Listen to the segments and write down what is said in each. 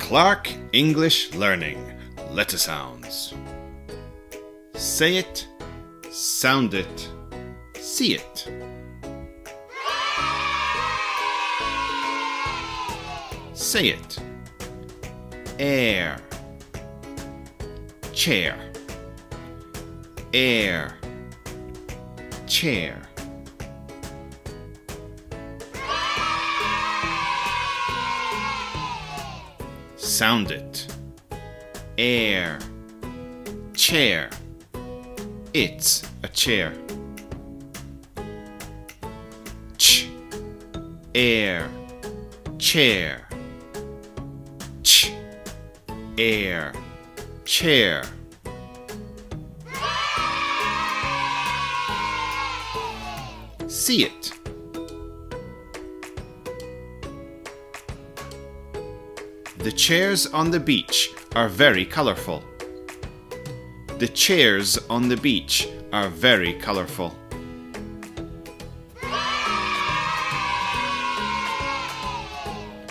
Clark English Learning Letter Sounds. Say it, sound it, see it. Say it. Air, chair, air, chair. Sound it. Air, chair. It's a chair. Ch, air, chair. Ch, air, chair. See it. The chairs on the beach are very colorful. The chairs on the beach are very colorful.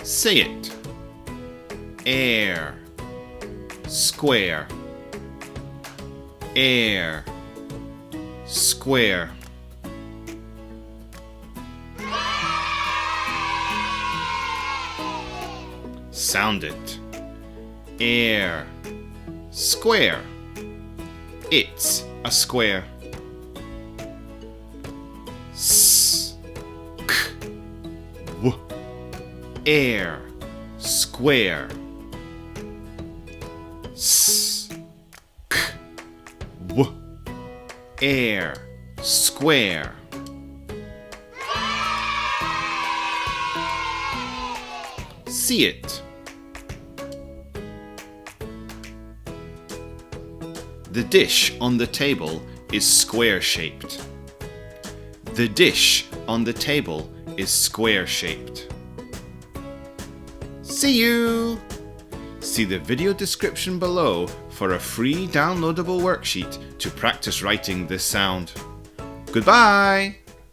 Say it. Air, square, air, square. Sound it. Air, square. It's a square. S, k, w. Air, square. S, k, w. Air, square. See it. The dish on the table is square-shaped. The dish on the table is square-shaped. See you! See the video description below for a free downloadable worksheet to practice writing this sound. Goodbye!